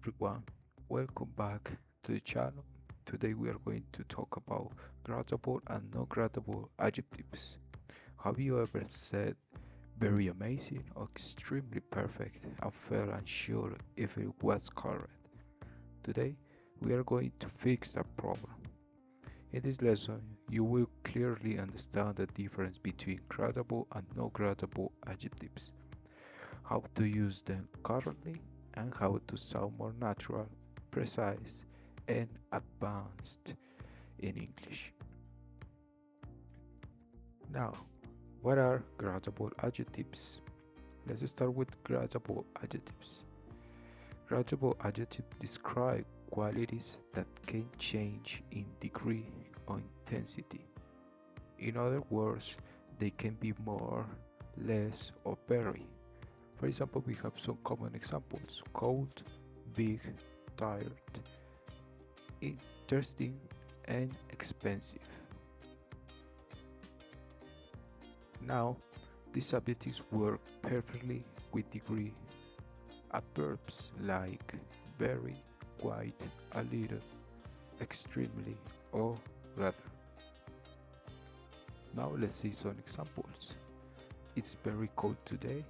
everyone, welcome back to the channel. Today we are going to talk about gradable and non-gradable adjectives. Have you ever said very amazing or extremely perfect and felt unsure if it was correct? Today we are going to fix that problem. In this lesson, you will clearly understand the difference between gradable and non-gradable adjectives, how to use them correctly, and how to sound more natural, precise, and advanced in English. Now, what are gradable adjectives? Let's start with gradable adjectives. Gradable adjectives describe qualities that can change in degree or intensity. In other words, they can be more, less, or very. For example, we have some common examples: cold, big, tired, interesting, and expensive. Now, these adjectives work perfectly with degree. Adverbs like very, quite, a little, extremely, or rather. Now let's see some examples. It's very cold today.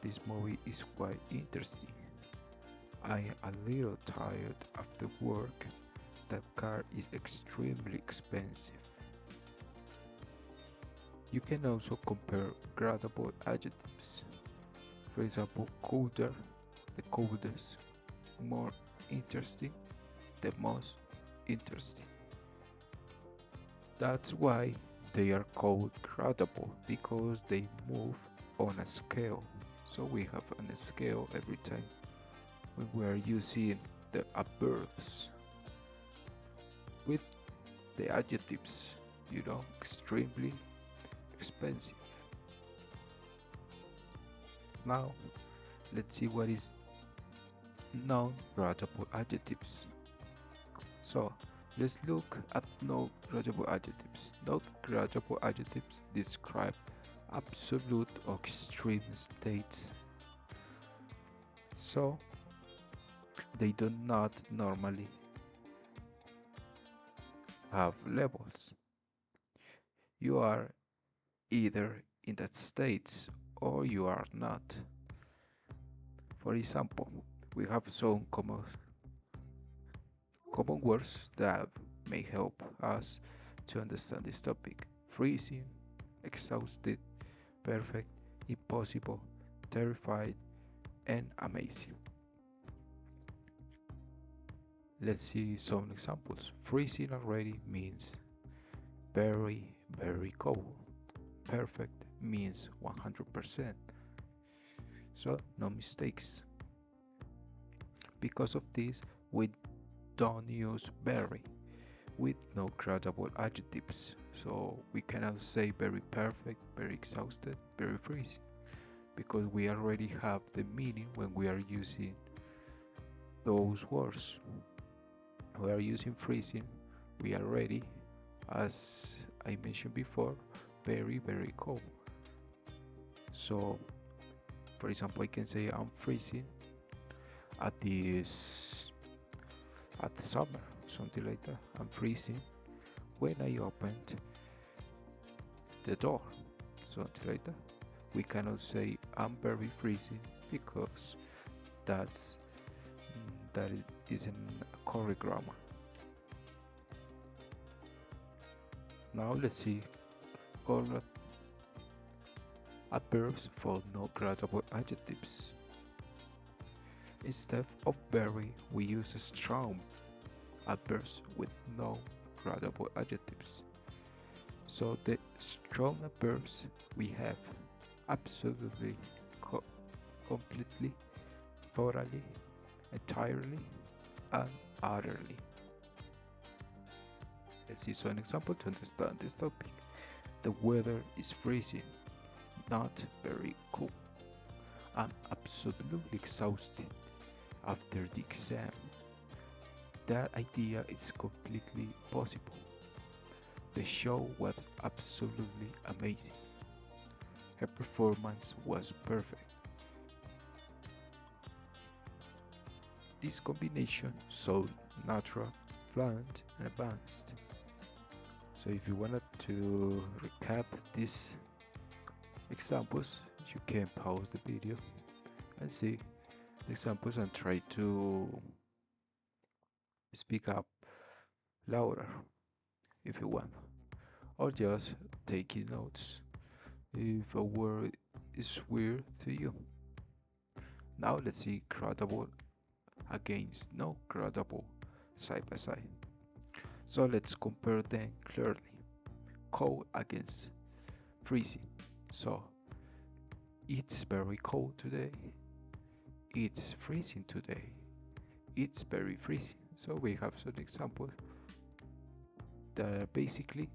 This movie is quite interesting. I am a little tired after work. That car is extremely expensive. You can also compare gradable adjectives. For example, colder, the coldest, more interesting, the most interesting. That's why they are called gradable, because they move on a scale. So we have on a scale every time when we are using the adverbs with the adjectives, extremely expensive. Now, let's see what is non-gradable adjectives. So, let's look at non-gradable adjectives. Non-gradable adjectives describe absolute or extreme states. So, they do not normally have levels. You are either in that state or you are not. For example, we have some common words that may help us to understand this topic: freezing, exhausted, perfect, impossible, terrified, and amazing. Let's see some examples. Freezing already means very, very cold. Perfect means 100%. So, no mistakes. Because of this, we don't use very with no gradable adjectives. So, we cannot say very perfect, very exhausted, very freezing, because we already have the meaning when we are using those words. We are using freezing, we are ready, as I mentioned before, very, very cold. So, for example, I can say I'm freezing at summer, something like that. I'm freezing when I opened the door, something like that. We cannot say I'm very freezing because that isn't a correct grammar. Now let's see all adverbs for non-gradable adjectives. Instead of very, we use strong adverbs with non-gradable adjectives. So the strong adverbs we have absolutely, completely, totally, entirely, and utterly. Let's see some example to understand this topic. The weather is freezing, not very cool. I'm absolutely exhausted after the exam. That idea is completely possible. The show was absolutely amazing. Her performance was perfect. this combination so natural, fluent, and advanced. So if you wanted to recap these examples, you can pause the video and see the examples and try to speak up louder if you want, or just taking notes if a word is weird to you. Now let's see gradable against no gradable side by side. So let's compare them clearly. Cold against freezing. So it's very cold today. It's freezing today. It's very freezing. So we have some examples that are basically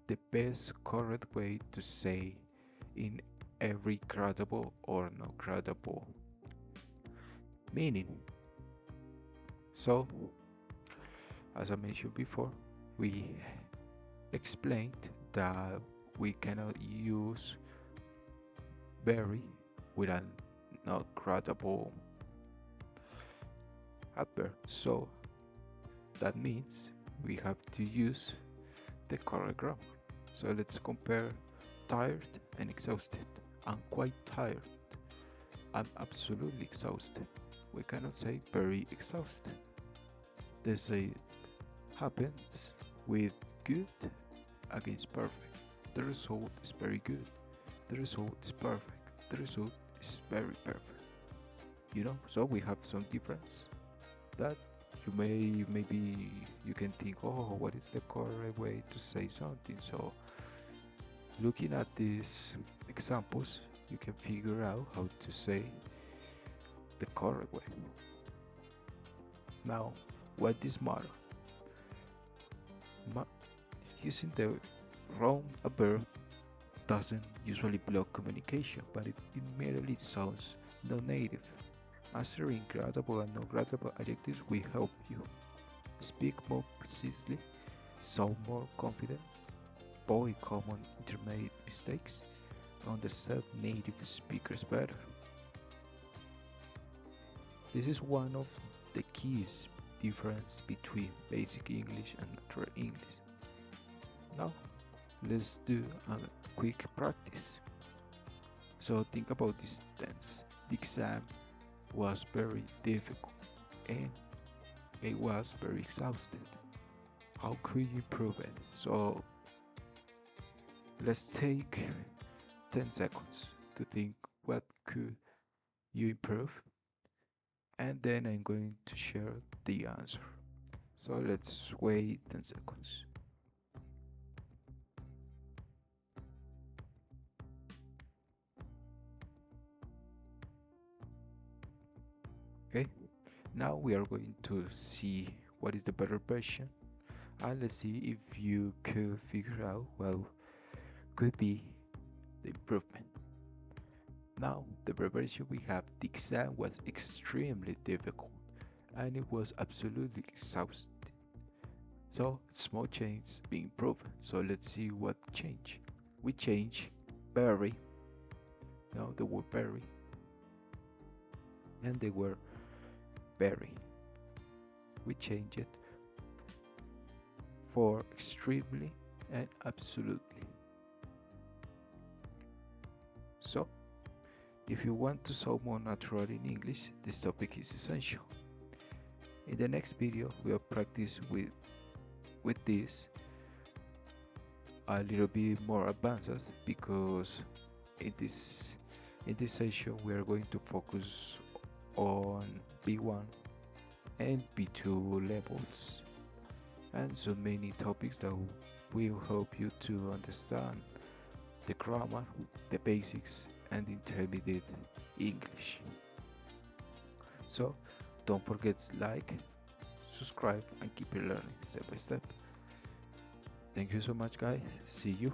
the best correct way to say in every gradable or not gradable meaning. So, as I mentioned before, we explained that we cannot use very with a not gradable adverb. So that means we have to use the correct grammar. So let's compare tired and exhausted. I'm quite tired. I'm absolutely exhausted. We cannot say very exhausted. They say happens with good against perfect. The result is very good. The result is perfect. The result is very perfect. So we have some difference that maybe you can think, oh, what is the correct way to say something? So looking at these examples, you can figure out how to say the correct way. Now, what is matter? Using the wrong adverb doesn't usually block communication, but it merely sounds non-native. Mastering gradable and non-gradable adjectives will help you speak more precisely, sound more confident, avoid common intermediate mistakes, understand native speakers better. This is one of the keys difference between basic English and natural English. Now, let's do a quick practice. So think about this tense. The exam was very difficult and I was very exhausted. How could you improve it? So let's take 10 seconds to think what could you improve, and then I'm going to share the answer. So let's wait 10 seconds. Okay, now we are going to see what is the better version, and let's see if you could figure out what could be the improvement. Now, the better version we have, the exam was extremely difficult and it was absolutely exhausting. So small changes being proven. So let's see what changed. We change very, now the word very, and the word very. We change it for extremely and absolutely. So, if you want to sound more natural in English, this topic is essential. In the next video, we'll practice with this a little bit more advanced, because in this session we are going to focus on B1 and B2 levels, and so many topics that will help you to understand the grammar, the basics, and intermediate English. So don't forget to like, subscribe, and keep learning step by step. Thank you so much, guys. See you.